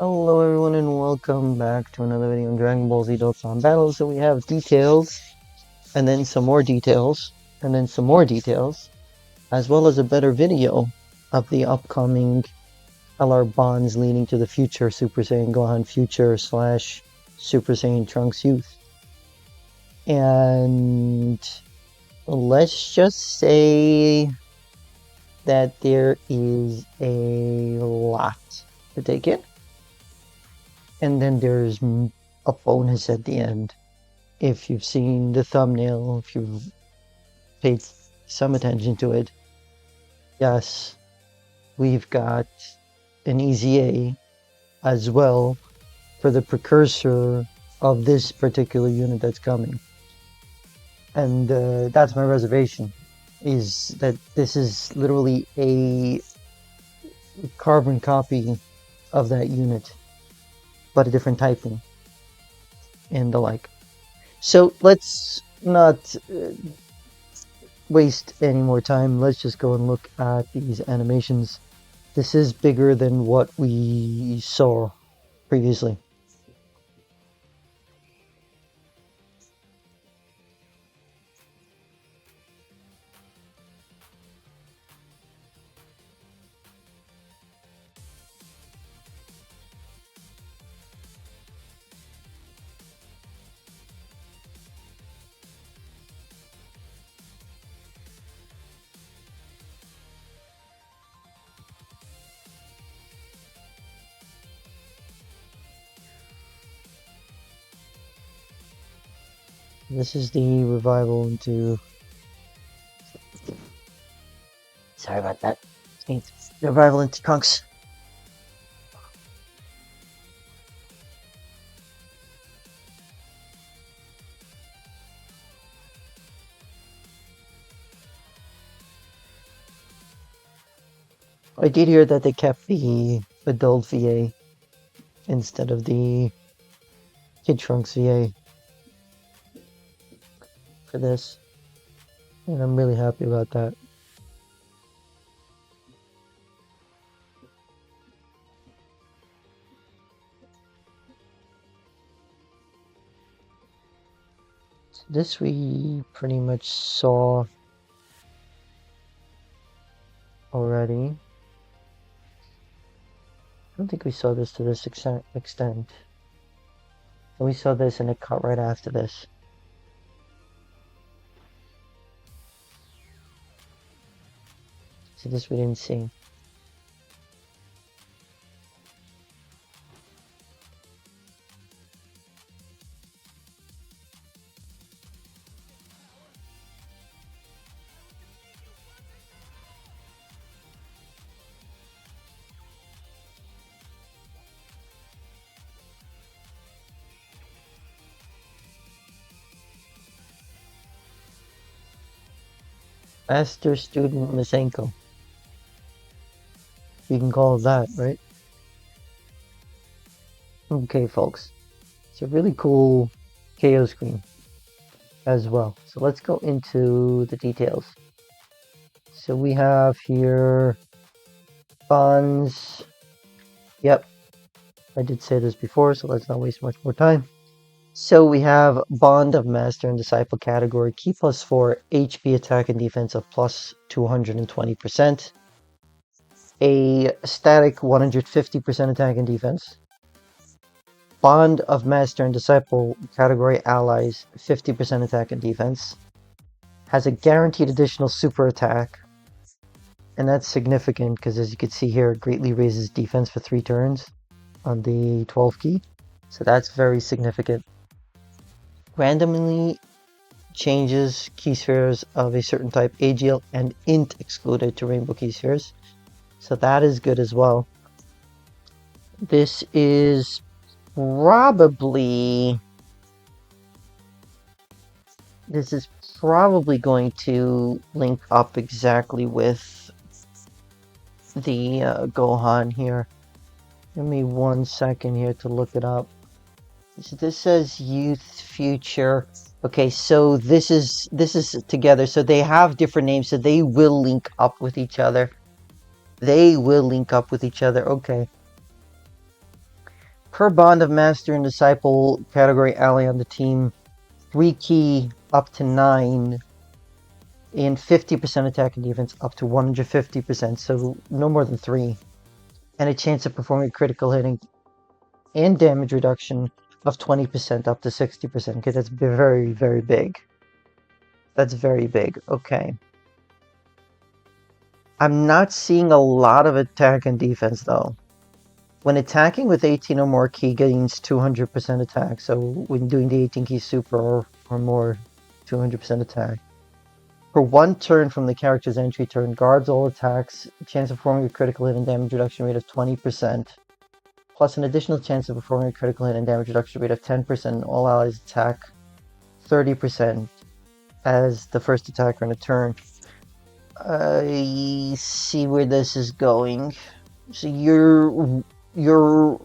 Hello everyone and welcome back to another video on Dragon Ball Z Dokkan Battle. So we have details, and then some more details, and then some more details, as well as a better video of the upcoming LR bonds leading to the future Super Saiyan Gohan Future slash Super Saiyan Trunks Youth. And let's just say that there is a lot to take in. And then there's a bonus at the end. If you've seen the thumbnail, if you've paid some attention to it, yes, we've got an EZA as well for the precursor of this particular unit that's coming. And that's my reservation, is that this is literally a carbon copy of that unit, but a different typing and the like. So let's not waste any more time. Let's just go and look at these animations. This is bigger than what we saw previously. This is the revival into... Sorry about that. The revival into Trunks. I did hear that they kept the adult VA instead of the Kid Trunks VA for this, and I'm really happy about that. So this we pretty much saw already. I don't think we saw this to this extent. And we saw this and it cut right after this. So this we didn't see. Master Student Masenko. You can call it that, right? Okay, folks. It's a really cool KO screen as well. So let's go into the details. So we have here bonds. Yep, I did say this before, so let's not waste much more time. So we have Bond of Master and Disciple category, key +4, HP attack and defense of plus 220%. A static 150% attack and defense. Bond of Master and Disciple category allies, 50% attack and defense. Has a guaranteed additional super attack. And that's significant because, as you can see here, it greatly raises defense for 3 turns on the 12 key. So that's very significant. Randomly changes key spheres of a certain type, AGL and INT excluded to rainbow key spheres. So that is good as well. This is probably going to link up exactly with the Gohan here. Give me 1 second here to look it up. So this says youth future. Okay, so this is together. So they have different names, so they will link up with each other. Okay. Per bond of Master and Disciple category ally on the team, 3 key up to 9, and 50% attack and defense up to 150%, so no more than 3. And a chance of performing critical hitting and damage reduction of 20% up to 60%. Okay, that's very, very big. That's very big. Okay. I'm not seeing a lot of attack and defense, though. When attacking with 18 or more key gains 200% attack, so when doing the 18 key super or more, 200% attack. For 1 turn from the character's entry turn, guards all attacks, chance of performing a critical hit and damage reduction rate of 20%, plus an additional chance of performing a critical hit and damage reduction rate of 10%, and all allies attack 30% as the first attacker in a turn. I see where this is going. So you're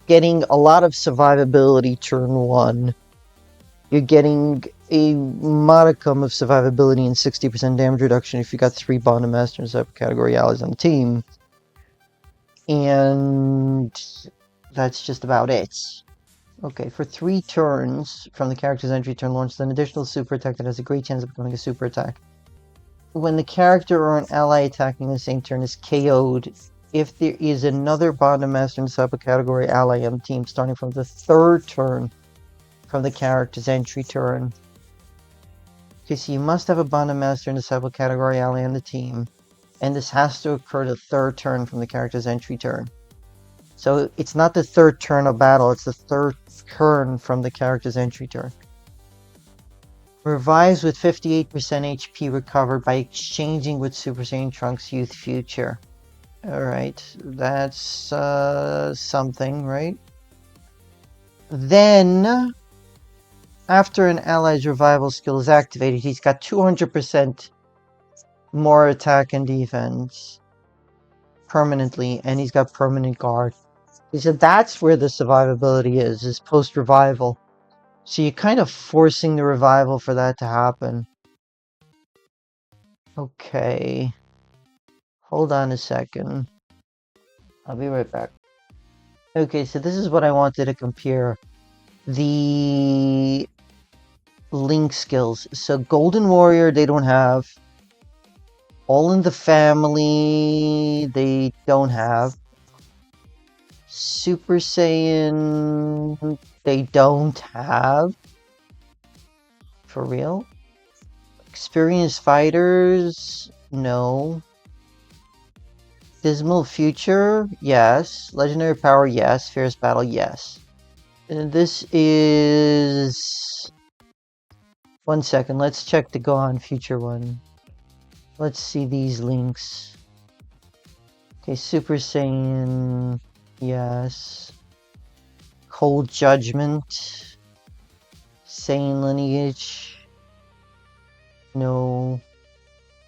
getting a lot of survivability turn 1. You're getting a modicum of survivability and 60% damage reduction if you got 3 Bond of Master and Disciple category allies on the team. And that's just about it. Okay, for 3 turns from the character's entry turn, launch an additional super attack that has a great chance of becoming a super attack. When the character or an ally attacking the same turn is KO'd, if there is another Bond of Master and Disciple category ally on the team starting from the 3rd turn from the character's entry turn. Okay, so you must have a Bond of Master and Disciple category ally on the team, and this has to occur the 3rd turn from the character's entry turn. So it's not the 3rd turn of battle, it's the 3rd turn from the character's entry turn. Revives with 58% HP recovered by exchanging with Super Saiyan Trunks Youth Future. Alright, that's something, right? Then, after an ally's revival skill is activated, he's got 200% more attack and defense permanently, and he's got permanent guard. He said that's where the survivability is post-revival. So you're kind of forcing the revival for that to happen. Okay. Hold on a second. I'll be right back. Okay, so this is what I wanted to compare. The Link skills. So Golden Warrior, they don't have. All in the Family, they don't have. Super Saiyan, they don't have. For real? Experienced Fighters, no. Dismal Future, yes. Legendary Power, yes. Fierce Battle, yes. And this is... One second, let's check the GOHAN Future one. Let's see these links. Okay, Super Saiyan, yes. Cold Judgment. Saiyan Lineage, no.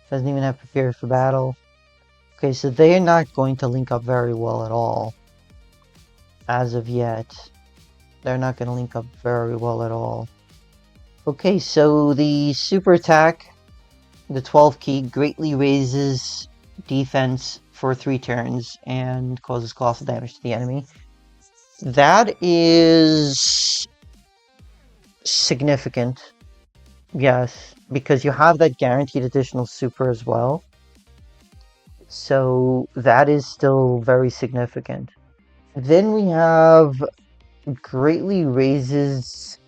Doesn't even have Prepare for Battle. Okay, so they are not going to link up very well at all. As of yet. They're not going to link up very well at all. Okay, so the super attack, the 12 key, greatly raises defense for 3 turns and causes colossal damage to the enemy. That is significant. Yes, because you have that guaranteed additional super as well. So that is still very significant. Then we have greatly raises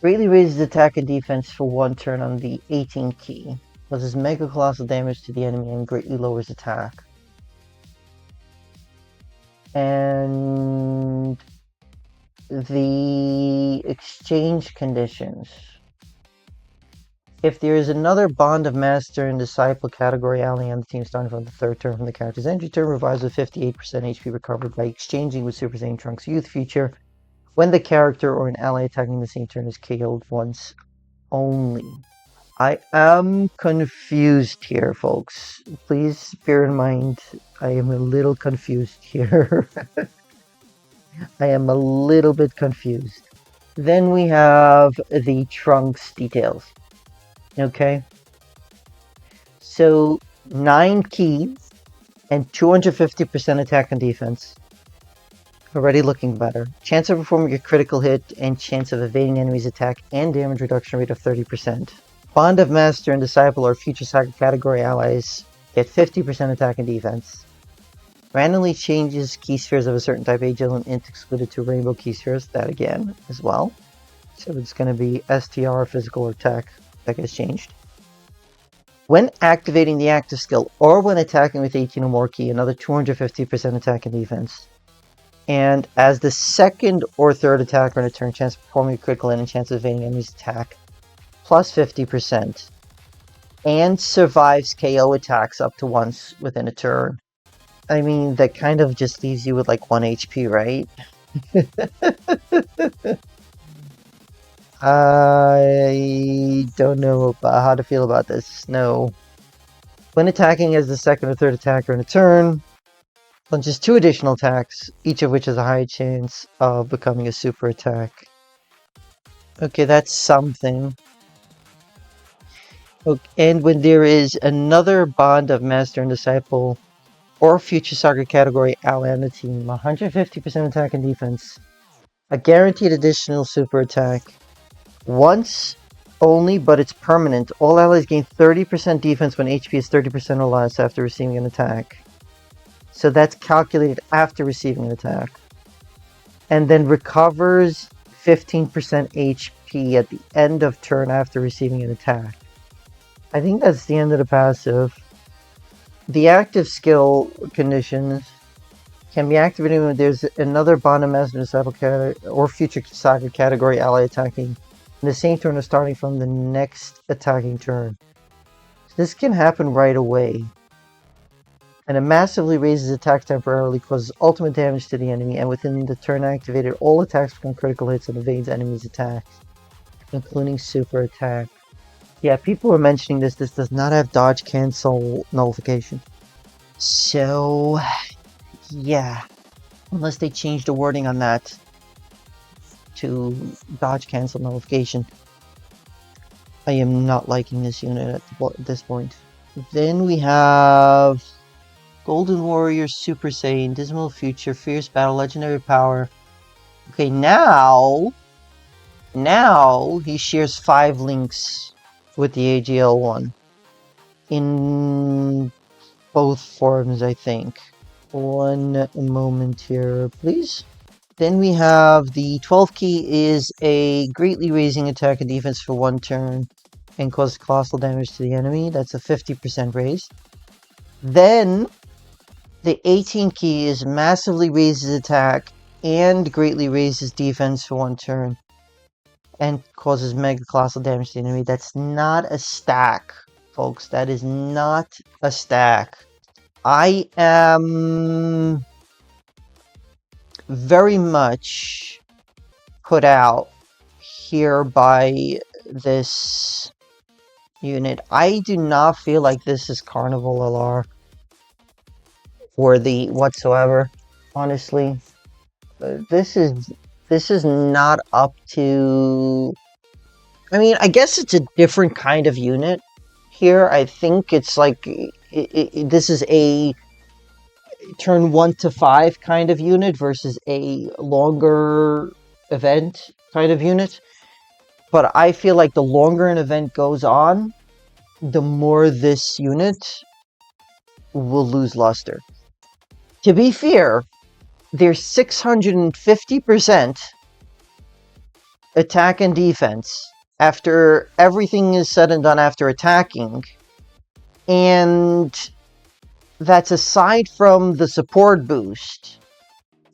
attack and defense for 1 turn on the 18 key. Causes mega colossal damage to the enemy and greatly lowers attack. And the exchange conditions. If there is another Bond of Master and Disciple category ally on the team starting from the 3rd turn from the character's entry turn, revives with 58% HP recovered by exchanging with Super Saiyan Trunks Youth Future when the character or an ally attacking the same turn is KO'd once only. I am confused here, folks. Please bear in mind, I am a little confused here. I am a little bit confused. Then we have the Trunks details. Okay, so 9 key and 250% attack and defense. Already looking better. Chance of performing a critical hit and chance of evading enemies' attack and damage reduction rate of 30%. Bond of Master and Disciple or future saga category allies get 50% attack and defense. Randomly changes key spheres of a certain type, Agile and Int excluded to Rainbow key spheres, that again as well. So it's going to be STR, physical, or tech that gets changed. When activating the active skill or when attacking with 18 or more key, another 250% attack and defense. And as the second or third attacker in a turn, chance of performing a critical hit and chance of evading enemy's attack plus 50%. And survives KO attacks up to once within a turn. I mean, that kind of just leaves you with like 1 HP, right? I don't know about how to feel about this. No. When attacking as the second or third attacker in a turn, launches 2 additional attacks, each of which has a high chance of becoming a super attack. Okay, that's something. Okay, and when there is another bond of Master and Disciple or future saga category ally on the team, 150% attack and defense, a guaranteed additional super attack, once only, but it's permanent. All allies gain 30% defense when HP is 30% or less after receiving an attack. So that's calculated after receiving an attack. And then recovers 15% HP at the end of turn after receiving an attack. I think that's the end of the passive. The active skill conditions can be activated when there's another Bond of Master Disciple or future saga category ally attacking in the same turn or starting from the next attacking turn. This can happen right away. And it massively raises attack temporarily, causes ultimate damage to the enemy, and within the turn activated, all attacks become critical hits and evades enemies' attacks, including super attack. Yeah, people were mentioning this. This does not have dodge cancel nullification. So, yeah. Unless they change the wording on that to dodge cancel nullification. I am not liking this unit at this point. Then we have Golden Warrior, Super Saiyan, Dismal Future, Fierce Battle, Legendary Power. Okay, now he shares 5 links with the AGL one in both forms, I think. One moment here, please. Then we have the 12 key is a greatly raising attack and defense for 1 turn and causes colossal damage to the enemy. That's a 50% raise. Then the 18 key is massively raises attack and greatly raises defense for 1 turn and causes mega colossal damage to the enemy. That's not a stack, folks. That is not a stack. I am very much put out here by this unit. I do not feel like this is Carnival LR worthy whatsoever, honestly. This is not up to... I mean, I guess it's a different kind of unit here. I think it's like... this is a turn 1 to 5 kind of unit versus a longer event kind of unit. But I feel like the longer an event goes on, the more this unit will lose luster. To be fair, there's 650% attack and defense after everything is said and done after attacking. And that's aside from the support boost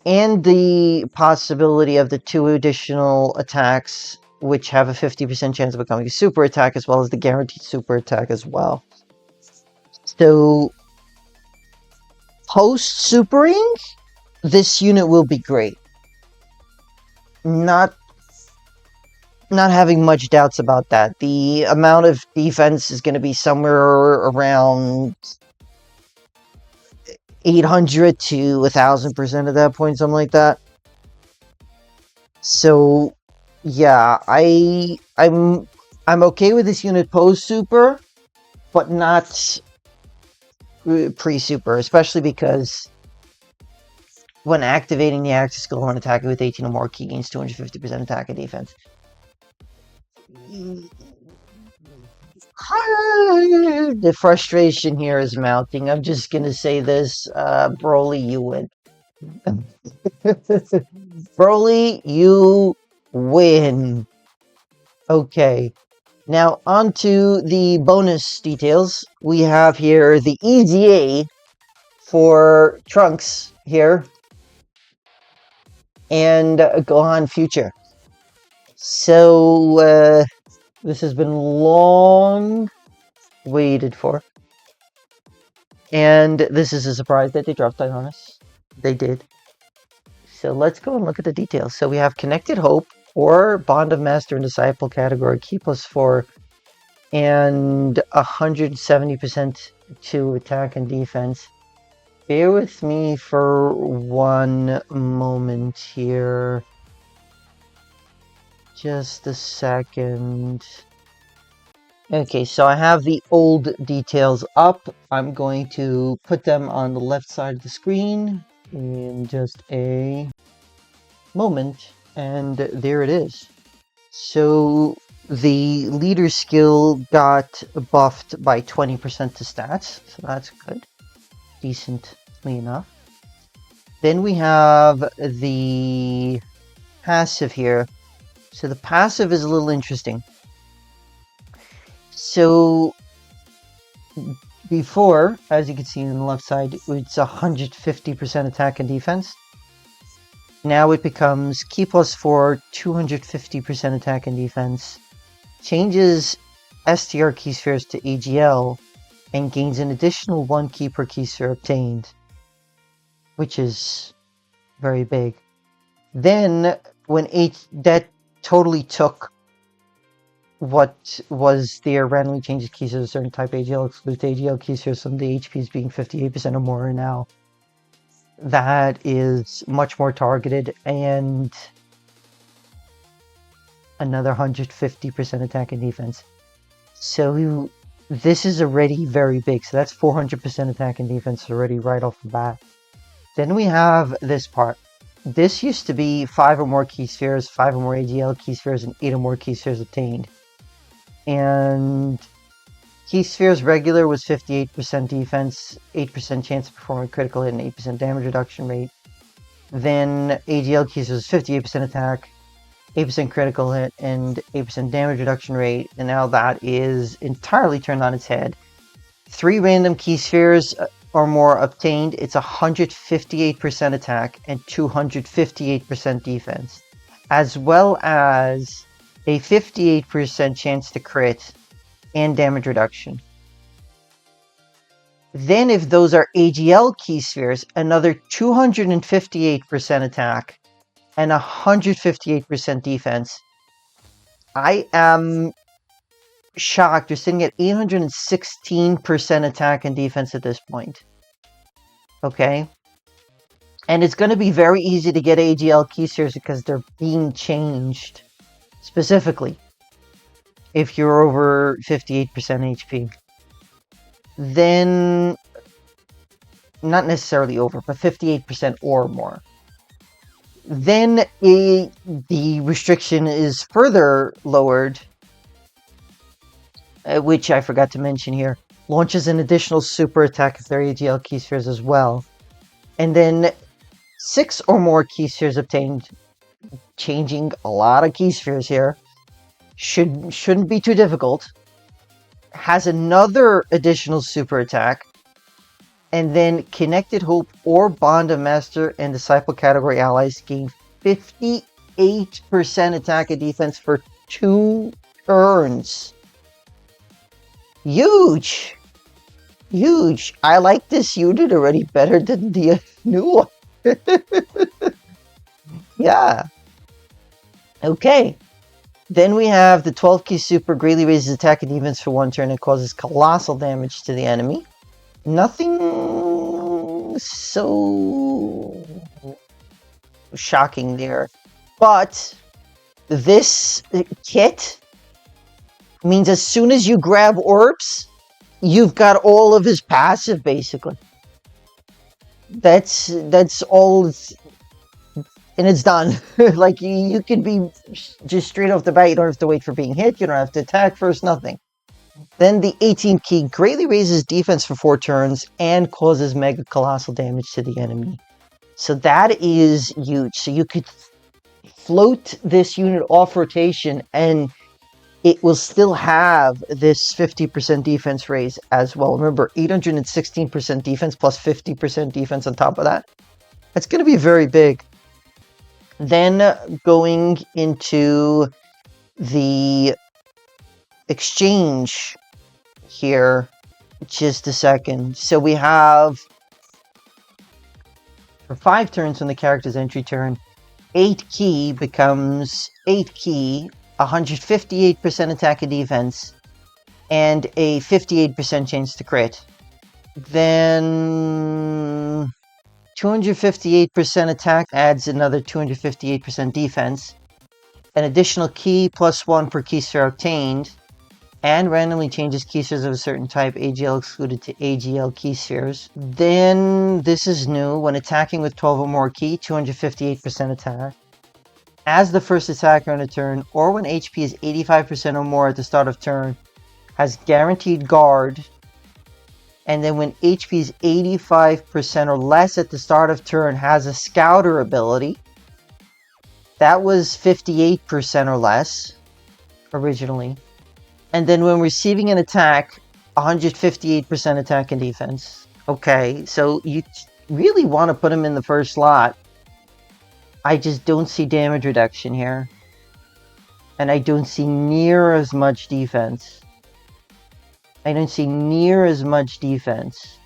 and the possibility of the 2 additional attacks, which have a 50% chance of becoming a super attack, as well as the guaranteed super attack as well. So, post-supering, this unit will be great. Not having much doubts about that. The amount of defense is going to be somewhere around 800 to 1000% at that point, something like that. So, yeah, I'm okay with this unit post-super, but not pre-super, especially because when activating the active skill when attacking with 18 or more, key gains 250% attack and defense. The frustration here is mounting. I'm just gonna say this, Broly, you win. Broly, you win. Okay. Now, on to the bonus details. We have here the EZA for Trunks here. And Gohan Future. So, this has been long waited for. And this is a surprise that they dropped that on us. They did. So let's go and look at the details. So we have Connected Hope or Bond of Master and Disciple category, key +4, and 170% to attack and defense. Bear with me for one moment here. Just a second. Okay, so I have the old details up. I'm going to put them on the left side of the screen in just a moment, and there it is. So the leader skill got buffed by 20% to stats, so that's good. Decently enough. Then we have the passive here. So the passive is a little interesting. So before, as you can see on the left side, it's 150% attack and defense. Now it becomes key +4, 250% attack and defense. Changes STR key spheres to AGL and gains an additional 1 key per key sphere obtained, which is very big. Then when that totally took what was there randomly changes keys to a certain type AGL, excludes AGL keys here, some of the HPs being 58% or more now. That is much more targeted, and another 150% attack and defense. So this is already very big. So that's 400% attack and defense already right off the bat. Then we have this part. This used to be 5 or more key spheres, 5 or more AGL key spheres, and 8 or more key spheres obtained. And key spheres regular was 58% defense, 8% chance of performing critical hit, and 8% damage reduction rate. Then AGL keys was 58% attack, 8% critical hit, and 8% damage reduction rate. And now that is entirely turned on its head. 3 random key spheres or more obtained, it's 158% attack and 258% defense, as well as a 58% chance to crit and damage reduction. Then if those are AGL key spheres, another 258% attack and 158% defense. I am shocked. You're sitting at 816% attack and defense at this point. Okay? And it's going to be very easy to get AGL key spheres because they're being changed specifically if you're over 58% HP. Then, not necessarily over, but 58% or more. Then the restriction is further lowered, which I forgot to mention here. Launches an additional super attack if they're AGL key spheres as well. And then 6 or more key spheres obtained, changing a lot of key spheres here. Shouldn't be too difficult. Has another additional super attack. And then Connected Hope or Bond of Master and Disciple category allies gain 58% attack and defense for 2 turns. Huge! Huge! I like this unit already better than the new one. Yeah. Okay. Then we have the 12 key super greatly raises attack and defense for 1 turn and causes colossal damage to the enemy. Nothing so shocking there. But this kit means as soon as you grab orbs, you've got all of his passive basically. that's all, and it's done. Like, you could be just straight off the bat, you don't have to wait for being hit, you don't have to attack first, nothing. Then the 18th key greatly raises defense for 4 turns and causes mega colossal damage to the enemy. So that is huge. So you could float this unit off rotation and it will still have this 50% defense raise as well. Remember, 816% defense plus 50% defense on top of that. That's going to be very big. Then going into the exchange here, just a second. So we have, for 5 turns on the character's entry turn, 8 key becomes 8 key, 158% attack and defense, and a 58% chance to crit. Then 258% attack adds another 258% defense. An additional key plus 1 per key sphere obtained, and randomly changes key spheres of a certain type, AGL excluded, to AGL key spheres. Then, this is new, when attacking with 12 or more key, 258% attack. As the first attacker on a turn, or when HP is 85% or more at the start of turn, has guaranteed guard. And then when HP is 85% or less at the start of turn, has a scouter ability. That was 58% or less, originally. And then when receiving an attack, 158% attack and defense. Okay, so you really want to put him in the first slot. I just don't see damage reduction here. And I don't see near as much defense. I don't see near as much defense.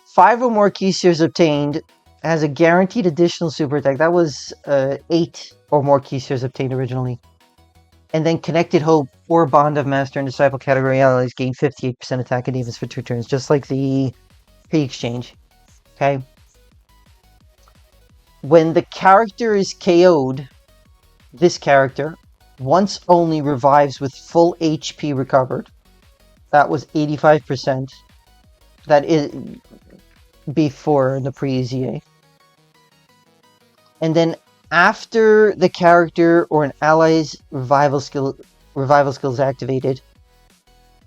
5 or more key spheres obtained, has a guaranteed additional super attack. That was 8 or more key spheres obtained originally. And then Connected Hope or Bond of Master and Disciple category allies gain 58% attack and defense for 2 turns, just like the pre-exchange. Okay? When the character is KO'd, this character once only revives with full HP recovered. That was 85%. That is before the pre-EZA. And then after the character or an ally's revival skill is activated,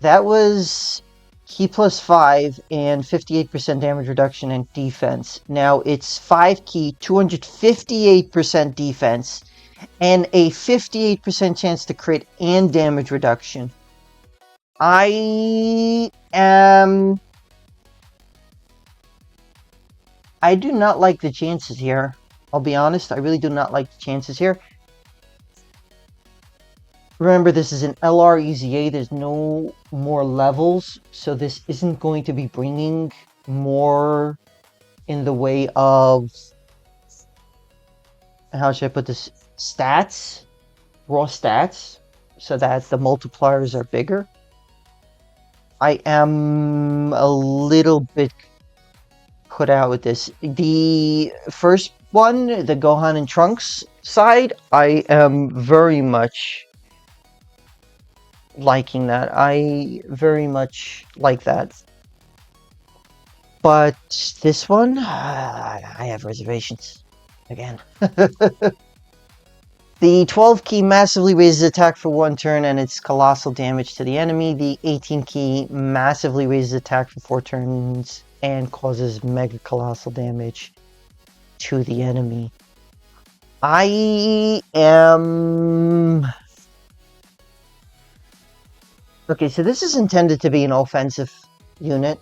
that was key plus 5 and 58% damage reduction and defense. Now it's 5 key, 258% defense, and a 58% chance to crit and damage reduction. I do not like the chances here. I'll be honest, I really do not like the chances here. Remember, this is an LR EZA, there's no more levels, so this isn't going to be bringing more in the way of, how should I put this, stats, raw stats, so that the multipliers are bigger. I am a little bit put out with this. The first one, the Gohan and Trunks side, I am very much liking that. I very much like that. But this one, I have reservations. Again. The 12 key massively raises attack for 1 turn and it's colossal damage to the enemy. The 18 key massively raises attack for 4 turns and causes mega colossal damage to the enemy. I am... Okay, so this is intended to be an offensive unit,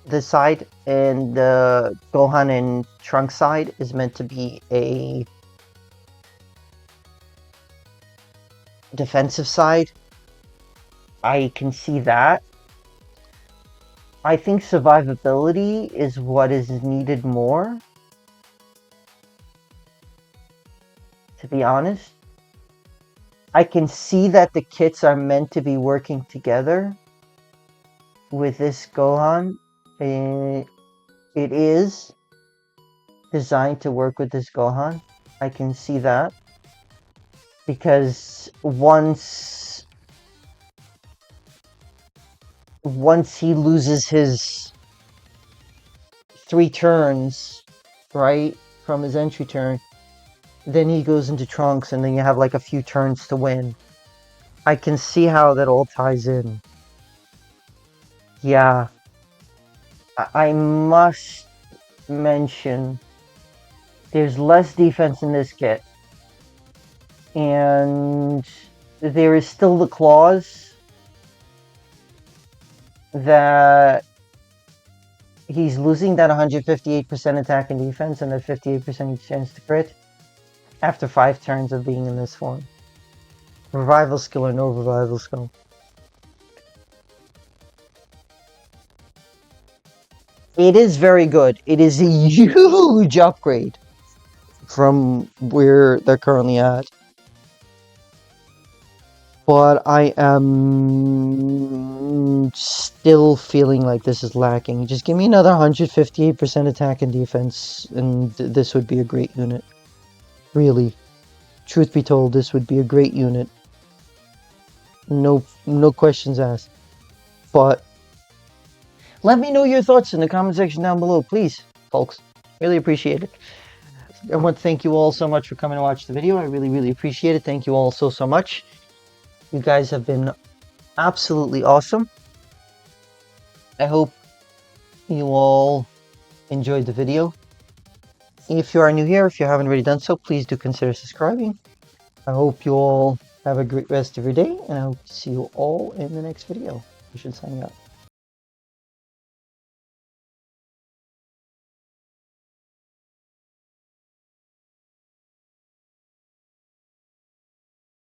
this side, and the Gohan and Trunks side is meant to be a defensive side. I can see that. I think survivability is what is needed more, to be honest. I can see that the kits are meant to be working together with this Gohan. It is designed to work with this Gohan. I can see that. Because once he loses his 3 turns, right, from his entry turn. Then he goes into Trunks, and then you have like a few turns to win. I can see how that all ties in. Yeah. I must mention there's less defense in this kit. And there is still the clause that he's losing that 158% attack and defense and that 58% chance to crit after 5 turns of being in this form. Revival skill or no revival skill. It is very good. It is a huge upgrade from where they're currently at. But I am still feeling like this is lacking. Just give me another 158% attack and defense, and this would be a great unit. Really. Truth be told, this would be a great unit. No questions asked. But let me know your thoughts in the comment section down below, please, folks. Really appreciate it. I want to thank you all so much for coming to watch the video. I really appreciate it. Thank you all so much. You guys have been absolutely awesome. I hope you all enjoyed the video. If you are new here, if you haven't already done so, please do consider subscribing. I hope you all have a great rest of your day, and I hope to see you all in the next video. We should sign out.